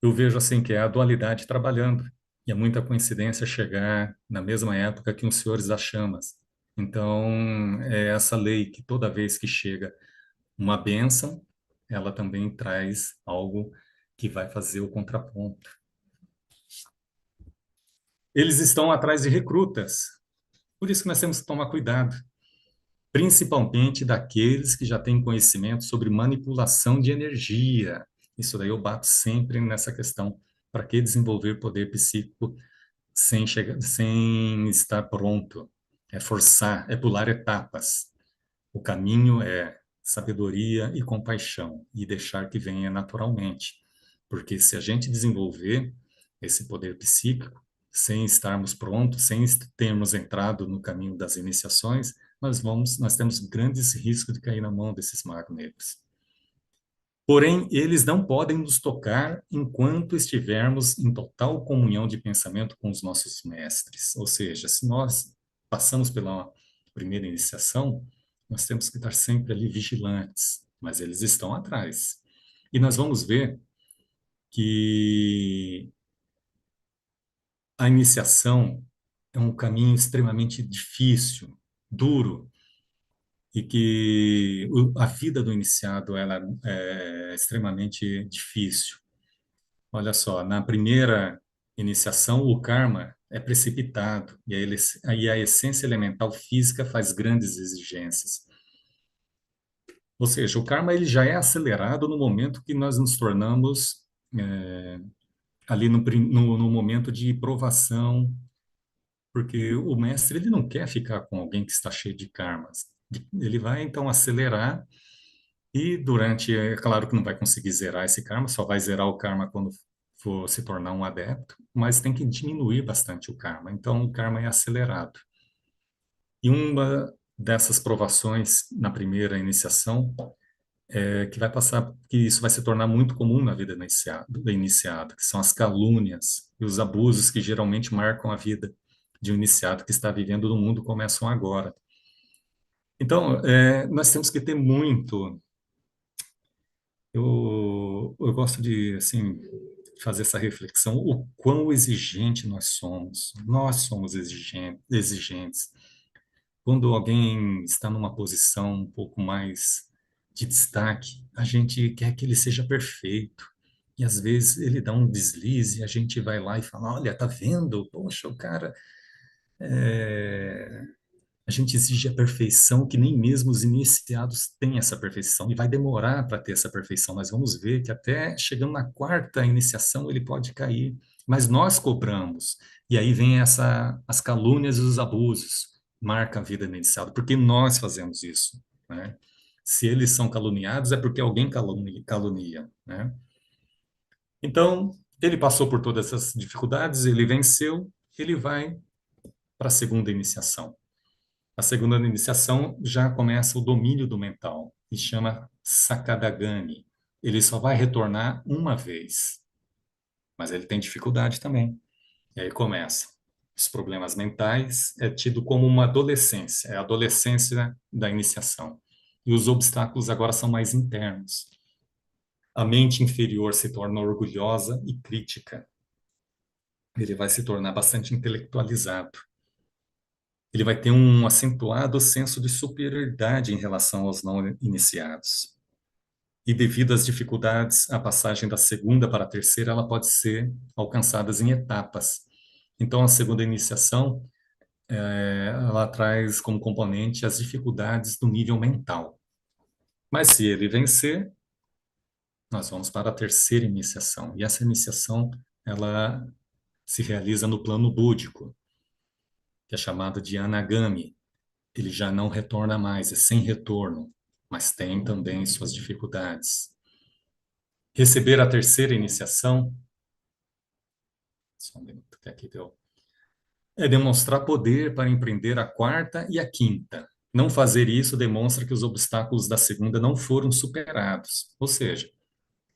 eu vejo assim que é a dualidade trabalhando. E é muita coincidência chegar na mesma época que os senhores das chamas. Então, é essa lei que toda vez que chega uma bênção, ela também traz algo que vai fazer o contraponto. Eles estão atrás de recrutas. Por isso que nós temos que tomar cuidado, principalmente daqueles que já têm conhecimento sobre manipulação de energia. Isso daí eu bato sempre nessa questão. Para que desenvolver poder psíquico sem estar pronto? É forçar, é pular etapas. O caminho é sabedoria e compaixão e deixar que venha naturalmente. Porque se a gente desenvolver esse poder psíquico sem estarmos prontos, sem termos entrado no caminho das iniciações, nós temos grandes riscos de cair na mão desses magos negros. Porém, eles não podem nos tocar enquanto estivermos em total comunhão de pensamento com os nossos mestres. Ou seja, se nós passamos pela primeira iniciação, nós temos que estar sempre ali vigilantes, mas eles estão atrás. E nós vamos ver que a iniciação é um caminho extremamente difícil, duro, e que a vida do iniciado ela é extremamente difícil. Olha só, na primeira iniciação, o karma é precipitado e a essência elemental física faz grandes exigências. Ou seja, o karma ele já é acelerado no momento que nós nos tornamos ali no momento de provação, porque o mestre ele não quer ficar com alguém que está cheio de karmas. Ele vai então acelerar e durante, é claro que não vai conseguir zerar esse karma, só vai zerar o karma quando for se tornar um adepto, mas tem que diminuir bastante o karma. Então, o karma é acelerado. E uma dessas provações na primeira iniciação é que vai passar, que isso vai se tornar muito comum na vida do iniciado, que são as calúnias e os abusos que geralmente marcam a vida de um iniciado que está vivendo no mundo começam agora. Então, nós temos que ter muito. Eu gosto de, assim, fazer essa reflexão, o quão exigente nós somos. Nós somos exigentes. Quando alguém está numa posição um pouco mais de destaque, a gente quer que ele seja perfeito. E às vezes ele dá um deslize, e a gente vai lá e fala, olha, tá vendo? Poxa, o cara é, a gente exige a perfeição que nem mesmo os iniciados têm essa perfeição e vai demorar para ter essa perfeição. Nós vamos ver que até chegando na quarta iniciação ele pode cair, mas nós cobramos. E aí vem as calúnias e os abusos, marca a vida do iniciado, porque nós fazemos isso, né? Se eles são caluniados é porque alguém calunia, né? Então, ele passou por todas essas dificuldades, ele venceu, ele vai para a segunda iniciação. A segunda iniciação já começa o domínio do mental, e chama Sakadagami. ele só vai retornar uma vez, mas ele tem dificuldade também. E aí começa. Os problemas mentais é tido como uma adolescência, é a adolescência da iniciação. E os obstáculos agora são mais internos. A mente inferior se torna orgulhosa e crítica. Ele vai se tornar bastante intelectualizado. Ele vai ter um acentuado senso de superioridade em relação aos não iniciados. E devido às dificuldades, a passagem da segunda para a terceira, ela pode ser alcançada em etapas. Então, a segunda iniciação, ela traz como componente as dificuldades do nível mental. Mas se ele vencer, nós vamos para a terceira iniciação. E essa iniciação, ela se realiza no plano búdico, que é chamado de Anagami. Ele já não retorna mais, é sem retorno, mas tem também suas dificuldades. Receber a terceira iniciação, só um minuto que aqui deu, é demonstrar poder para empreender a quarta e a quinta. Não fazer isso demonstra que os obstáculos da segunda não foram superados. Ou seja,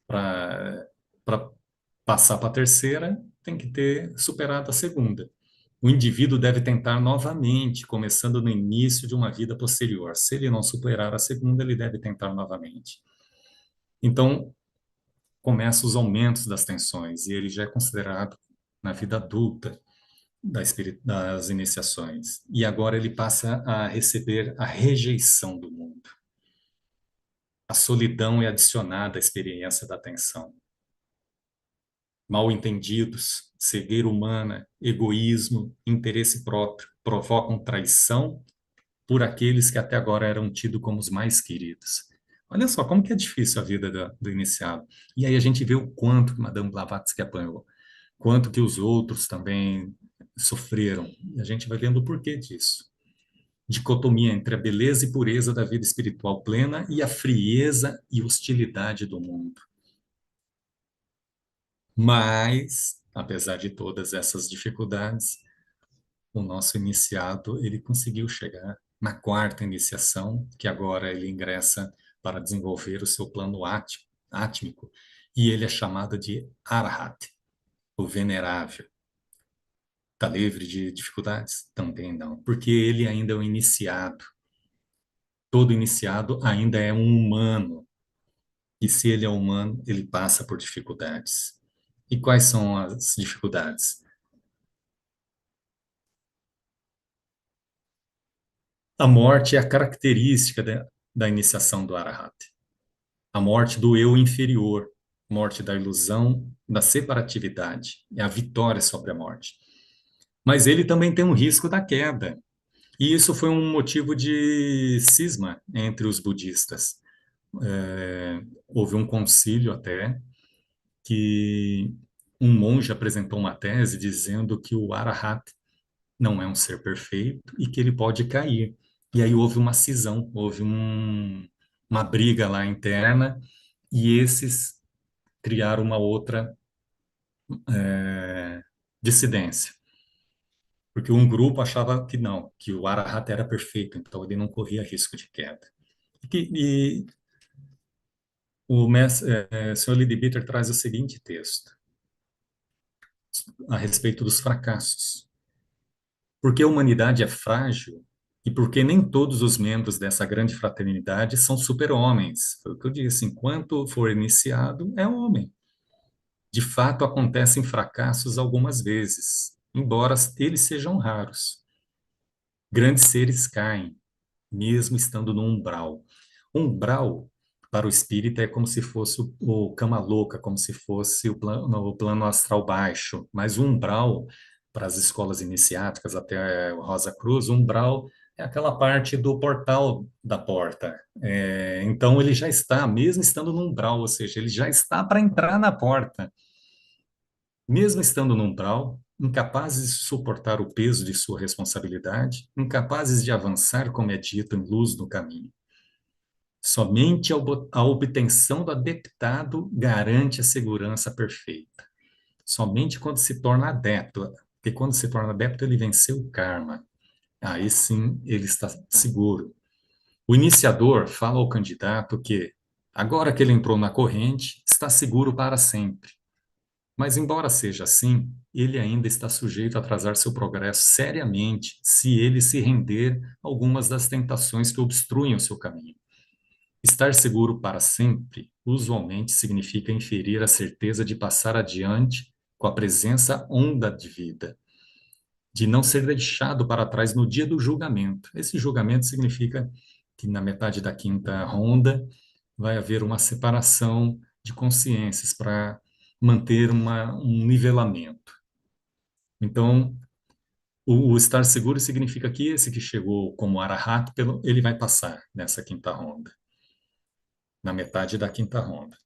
para passar para a terceira, tem que ter superado a segunda. O indivíduo deve tentar novamente, começando no início de uma vida posterior. Se ele não superar a segunda, ele deve tentar novamente. Então, começam os aumentos das tensões, e ele já é considerado, na vida adulta, das iniciações. E agora ele passa a receber a rejeição do mundo. A solidão é adicionada à experiência da tensão. Mal-entendidos, cegueira humana, egoísmo, interesse próprio provocam traição por aqueles que até agora eram tidos como os mais queridos. Olha só como que é difícil a vida do iniciado. E aí a gente vê o quanto que Madame Blavatsky apanhou, quanto que os outros também sofreram. E a gente vai vendo o porquê disso. Dicotomia entre a beleza e pureza da vida espiritual plena e a frieza e hostilidade do mundo. Mas, apesar de todas essas dificuldades, o nosso iniciado, ele conseguiu chegar na quarta iniciação, que agora ele ingressa para desenvolver o seu plano átmico, e ele é chamado de Arhat, o venerável. Está livre de dificuldades? Também não, porque ele ainda é um iniciado. Todo iniciado ainda é um humano, e se ele é humano, ele passa por dificuldades. E quais são as dificuldades? A morte é a característica da iniciação do Arahat. A morte do eu inferior, morte da ilusão, da separatividade, é a vitória sobre a morte. Mas ele também tem um risco da queda. E isso foi um motivo de cisma entre os budistas. Houve um concílio até que um monge apresentou uma tese dizendo que o Arahat não é um ser perfeito e que ele pode cair. E aí houve uma cisão, houve uma briga lá interna, e esses criaram uma outra dissidência. Porque um grupo achava que não, que o Arahat era perfeito, então ele não corria risco de queda. E o Sr. Leadbeater traz o seguinte texto a respeito dos fracassos. Porque a humanidade é frágil e porque nem todos os membros dessa grande fraternidade são super-homens. Foi o que eu disse, enquanto for iniciado, é homem. De fato, acontecem fracassos algumas vezes, embora eles sejam raros. Grandes seres caem, mesmo estando no umbral. Umbral, para o espírita, é como se fosse o cama louca, como se fosse o plano astral baixo. Mas o umbral, para as escolas iniciáticas, até o Rosa Cruz, o umbral é aquela parte do portal da porta. Então, ele já está, mesmo estando no umbral, ou seja, ele já está para entrar na porta. Mesmo estando no umbral, incapazes de suportar o peso de sua responsabilidade, incapazes de avançar, como é dito, em luz no caminho. Somente a obtenção do adeptado garante a segurança perfeita. Somente quando se torna adepto, porque quando se torna adepto, ele venceu o karma. Aí sim ele está seguro. O iniciador fala ao candidato que Agora que ele entrou na corrente, está seguro para sempre. Mas, embora seja assim, ele ainda está sujeito a atrasar seu progresso seriamente se ele se render a algumas das tentações que obstruem o seu caminho. Estar seguro para sempre, usualmente, significa inferir a certeza de passar adiante com a presença honda de vida, de não ser deixado para trás no dia do julgamento. Esse julgamento significa que na metade da quinta ronda vai haver uma separação de consciências para manter um nivelamento. Então, o estar seguro significa que esse que chegou como arahat, ele vai passar nessa quinta ronda, na metade da quinta ronda.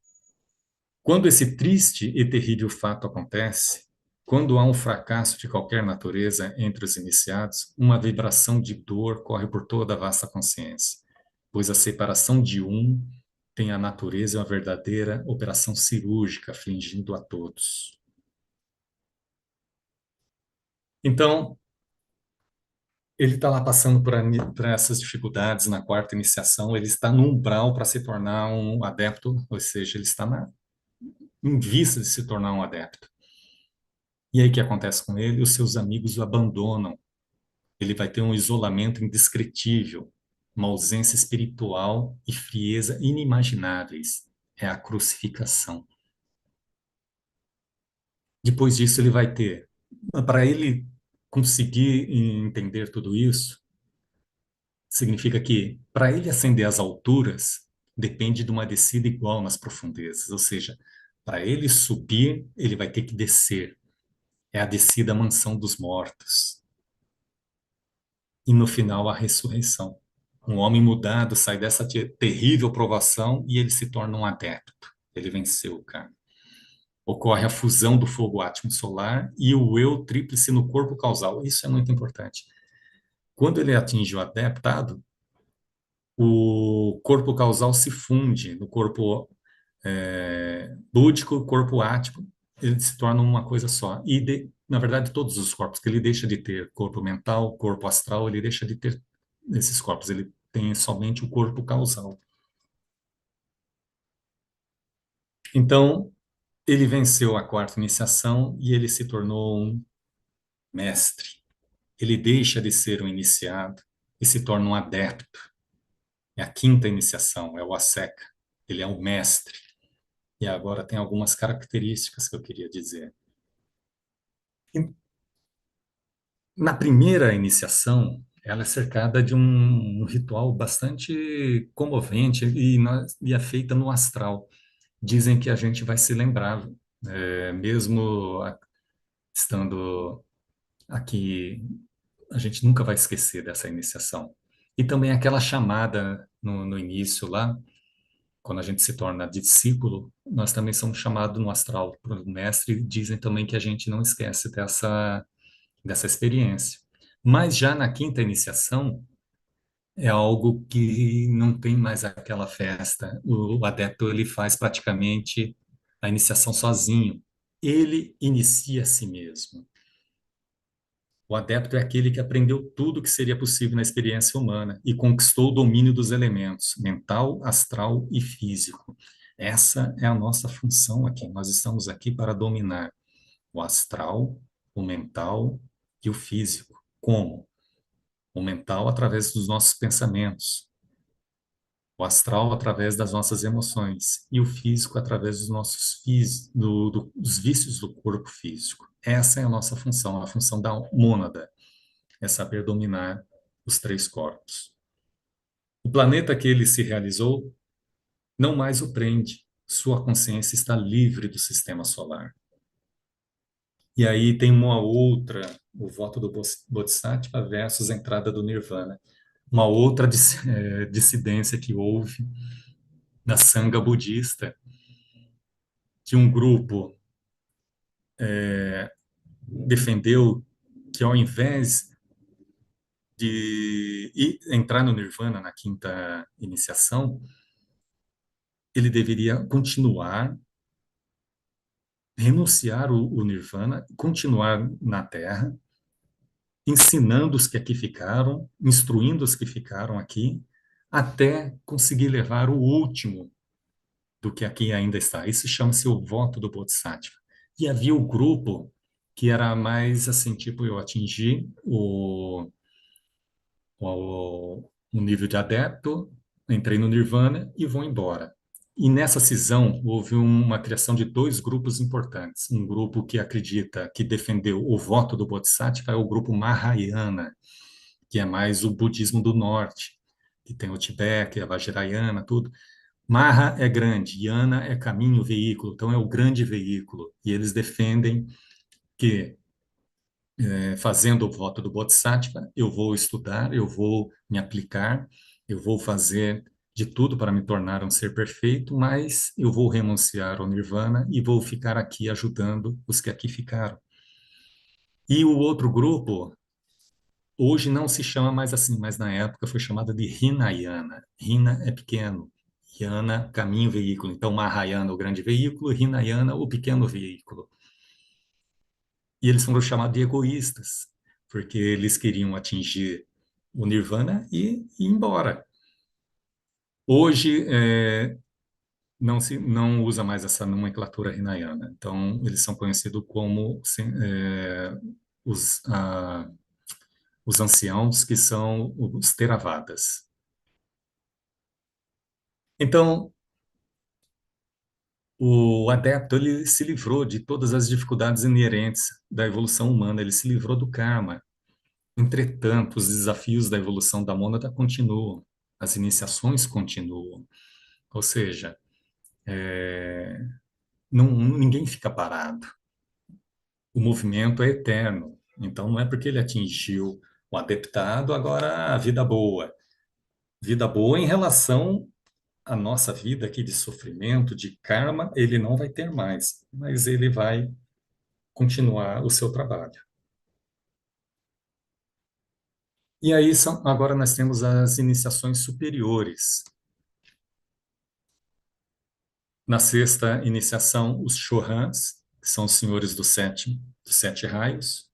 Quando esse triste e terrível fato acontece, quando há um fracasso de qualquer natureza entre os iniciados, uma vibração de dor corre por toda a vasta consciência, pois a separação de um tem a natureza de uma verdadeira operação cirúrgica, afligindo a todos. Então, ele está lá passando por essas dificuldades na quarta iniciação, ele está no umbral para se tornar um adepto, ou seja, ele está em vista de se tornar um adepto. E aí o que acontece com ele? Os seus amigos o abandonam. Ele vai ter um isolamento indescritível, uma ausência espiritual e frieza inimagináveis. É a crucificação. Depois disso, ele vai ter, para ele conseguir entender tudo isso, significa que para ele ascender às alturas, depende de uma descida igual nas profundezas. Ou seja, para ele subir, ele vai ter que descer. É a descida à mansão dos mortos. E no final a ressurreição. Um homem mudado sai dessa terrível provação e ele se torna um adepto. Ele venceu o karma. Ocorre a fusão do fogo átomo solar e o eu tríplice no corpo causal. Isso é muito importante. Quando ele atinge o adeptado, o corpo causal se funde no corpo búdico, corpo ático, ele se torna uma coisa só. Na verdade, todos os corpos, que ele deixa de ter corpo mental, corpo astral, ele deixa de ter esses corpos, ele tem somente o corpo causal. Então, ele venceu a quarta iniciação e ele se tornou um mestre. Ele deixa de ser um iniciado e se torna um adepto. É a quinta iniciação, é o asceta. Ele é um mestre. E agora tem algumas características que eu queria dizer. Na primeira iniciação, ela é cercada de um ritual bastante comovente e é feita no astral. Dizem que a gente vai se lembrar, mesmo estando aqui, a gente nunca vai esquecer dessa iniciação. E também aquela chamada no início lá, quando a gente se torna discípulo, nós também somos chamados no astral para o mestre, dizem também que a gente não esquece dessa experiência. Mas já na quinta iniciação, é algo que não tem mais aquela festa. O adepto ele faz praticamente a iniciação sozinho. Ele inicia a si mesmo. O adepto é aquele que aprendeu tudo que seria possível na experiência humana e conquistou o domínio dos elementos mental, astral e físico. Essa é a nossa função aqui. Nós estamos aqui para dominar o astral, o mental e o físico. Como? O mental através dos nossos pensamentos, o astral através das nossas emoções e o físico através dos dos vícios do corpo físico. Essa é a nossa função, a função da mônada, é saber dominar os três corpos. O planeta que ele se realizou não mais o prende, sua consciência está livre do sistema solar. E aí tem uma outra, o voto do Bodhisattva versus a entrada do Nirvana. Uma outra dissidência que houve na Sangha budista, que um grupo defendeu que ao invés de entrar no Nirvana na quinta iniciação, ele deveria continuar, renunciar o Nirvana, continuar na Terra, ensinando os que aqui ficaram, instruindo os que ficaram aqui, até conseguir levar o último do que aqui ainda está. Isso chama-se o voto do Bodhisattva. E havia o grupo que era mais assim, tipo, eu atingi o nível de adepto, entrei no Nirvana e vou embora. E nessa cisão houve uma criação de dois grupos importantes. Um grupo que acredita que defendeu o voto do Bodhisattva é o grupo Mahayana, que é mais o budismo do norte, que tem o Tibete, a Vajrayana, tudo. Maha é grande, Yana é caminho, veículo, então é o grande veículo. E eles defendem que, fazendo o voto do Bodhisattva, eu vou estudar, eu vou me aplicar, eu vou fazer de tudo para me tornar um ser perfeito, mas eu vou renunciar ao Nirvana e vou ficar aqui ajudando os que aqui ficaram. E o outro grupo, hoje não se chama mais assim, mas na época foi chamada de Hinayana. Hina é pequeno, Yana, caminho, veículo. Então, Mahayana, o grande veículo, Hinayana, o pequeno veículo. E eles foram chamados de egoístas, porque eles queriam atingir o Nirvana e ir embora. Hoje, não usa mais essa nomenclatura Hinayana. Então, eles são conhecidos como os, ah, os anciãos, que são os Theravadas. Então, o adepto ele se livrou de todas as dificuldades inerentes da evolução humana, ele se livrou do karma. Entretanto, os desafios da evolução da mônada continuam, as iniciações continuam. Ou seja, ninguém fica parado. O movimento é eterno. Então, não é porque ele atingiu o adeptado, agora a vida boa. Vida boa em relação à nossa vida aqui de sofrimento, de karma, ele não vai ter mais, mas ele vai continuar o seu trabalho. E aí, agora nós temos as iniciações superiores. Na sexta iniciação, os Chohans, que são os senhores dos sete raios.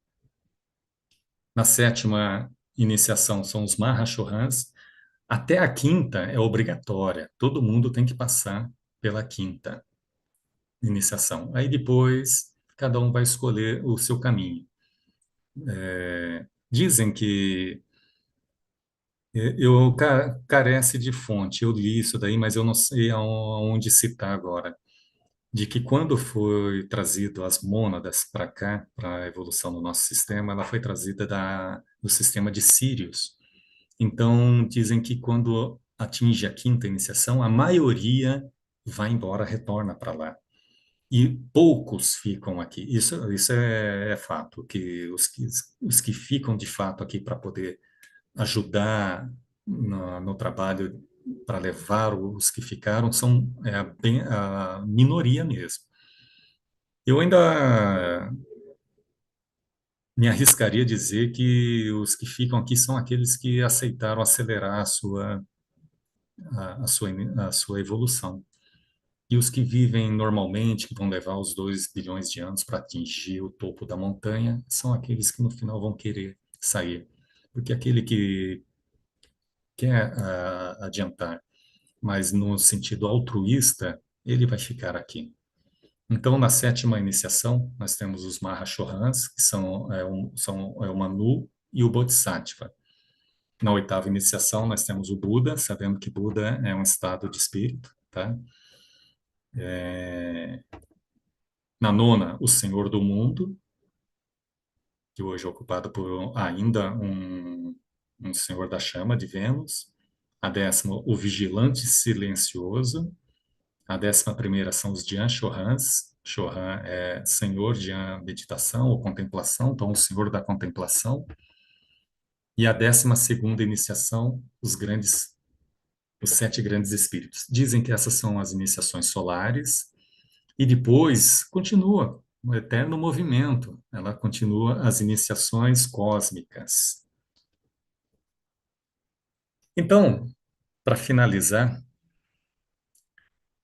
Na sétima iniciação, são os Mahashohans. Até a quinta é obrigatória, todo mundo tem que passar pela quinta iniciação. Aí depois, cada um vai escolher o seu caminho. Dizem que eu carece de fonte, eu li isso daí, mas eu não sei aonde citar agora, de que quando foi trazido as mônadas para cá, para a evolução do nosso sistema, ela foi trazida do sistema de Sírios. Então, dizem que quando atinge a quinta iniciação, a maioria vai embora, retorna para lá. E poucos ficam aqui. Isso é fato, que os que ficam de fato aqui para poder ajudar no trabalho para levar os que ficaram são bem a minoria mesmo. Eu ainda me arriscaria a dizer que os que ficam aqui são aqueles que aceitaram acelerar a sua evolução. E os que vivem normalmente, que vão levar os 2 bilhões de anos para atingir o topo da montanha, são aqueles que no final vão querer sair. Porque aquele que quer adiantar, mas no sentido altruísta, ele vai ficar aqui. Então, na sétima iniciação, nós temos os Mahashohans, que é o Manu e o Bodhisattva. Na oitava iniciação, nós temos o Buda, sabendo que Buda é um estado de espírito, tá? Na nona, o Senhor do Mundo, que hoje é ocupado por ainda um Senhor da Chama de Vênus. A décima, o Vigilante Silencioso. A décima primeira são os Dhyan Chohans. Chohan é Senhor de meditação ou contemplação, então o Senhor da contemplação. E a décima segunda iniciação, os sete grandes espíritos. Dizem que essas são as iniciações solares e depois continua o eterno movimento. Ela continua as iniciações cósmicas. Então, para finalizar,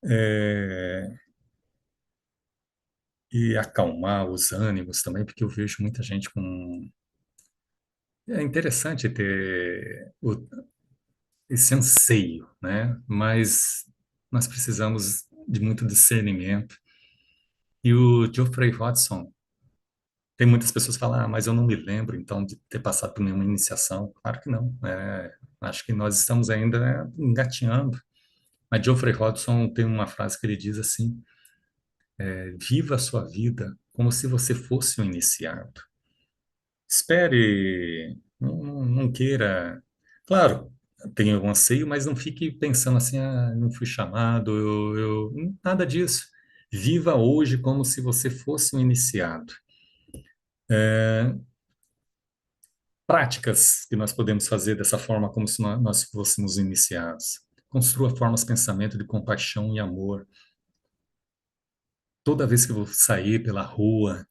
é, e acalmar os ânimos também, porque eu vejo muita gente com. É interessante ter esse anseio, né? Mas nós precisamos de muito discernimento. E o Geoffrey Watson, tem muitas pessoas que falam, ah, mas eu não me lembro, então, de ter passado por nenhuma iniciação. Claro que não. Acho que nós estamos ainda, né, engatinhando. Mas Geoffrey Watson tem uma frase que ele diz assim, viva a sua vida como se você fosse um iniciado. Espere, não queira. Claro, tenha um anseio, mas não fique pensando assim, ah, não fui chamado, nada disso. Viva hoje como se você fosse um iniciado. Práticas que nós podemos fazer dessa forma, como se nós fôssemos iniciados. Construa formas de pensamento de compaixão e amor. Toda vez que eu vou sair pela rua,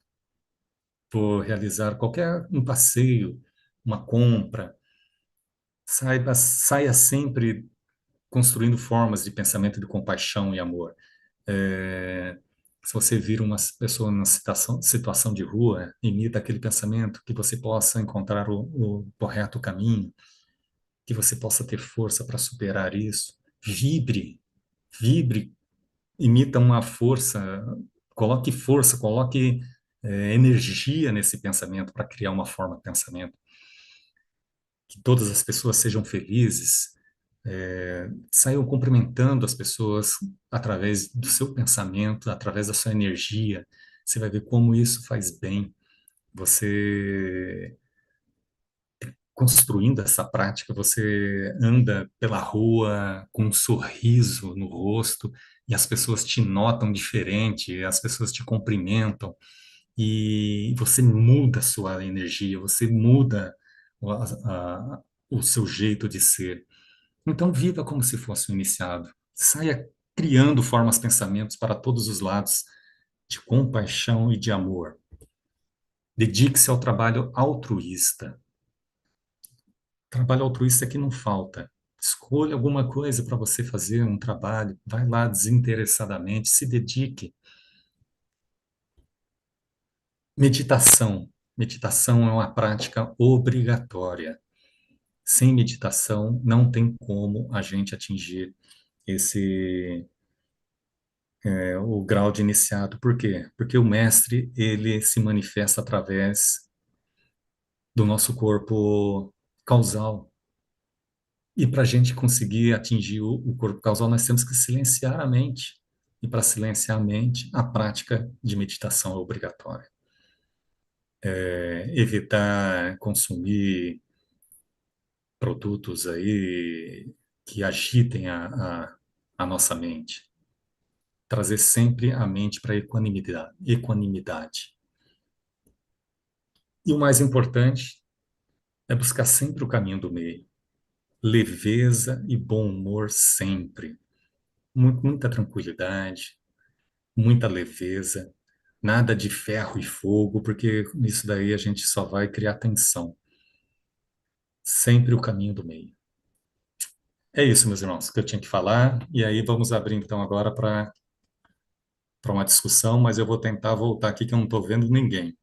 vou realizar qualquer um passeio, uma compra, saia sempre construindo formas de pensamento de compaixão e amor. É, Se você vira uma pessoa numa situação de rua, imita aquele pensamento, que você possa encontrar o correto caminho, que você possa ter força para superar isso. Vibre, vibre, imita uma força, coloque energia nesse pensamento para criar uma forma de pensamento. Que todas as pessoas sejam felizes, saiam cumprimentando as pessoas através do seu pensamento, através da sua energia. Você vai ver como isso faz bem. Você construindo essa prática, você anda pela rua com um sorriso no rosto e as pessoas te notam diferente, as pessoas te cumprimentam e você muda a sua energia, você muda o seu jeito de ser. Então, viva como se fosse um iniciado. Saia criando formas, pensamentos para todos os lados de compaixão e de amor. Dedique-se ao trabalho altruísta. Trabalho altruísta que não falta. Escolha alguma coisa para você fazer, um trabalho. Vai lá desinteressadamente, se dedique. Meditação. Meditação é uma prática obrigatória. Sem meditação, não tem como a gente atingir esse o grau de iniciado. Por quê? Porque o mestre, ele se manifesta através do nosso corpo causal. E para a gente conseguir atingir o corpo causal, nós temos que silenciar a mente. E para silenciar a mente, a prática de meditação é obrigatória. Evitar consumir produtos aí que agitem a nossa mente. Trazer sempre a mente para a equanimidade, equanimidade. E o mais importante é buscar sempre o caminho do meio. Leveza e bom humor sempre. Muita tranquilidade, muita leveza, nada de ferro e fogo, porque nisso daí a gente só vai criar tensão. Sempre o caminho do meio. É isso, meus irmãos, que eu tinha que falar. E aí vamos abrir então agora para uma discussão, mas eu vou tentar voltar aqui que eu não estou vendo ninguém.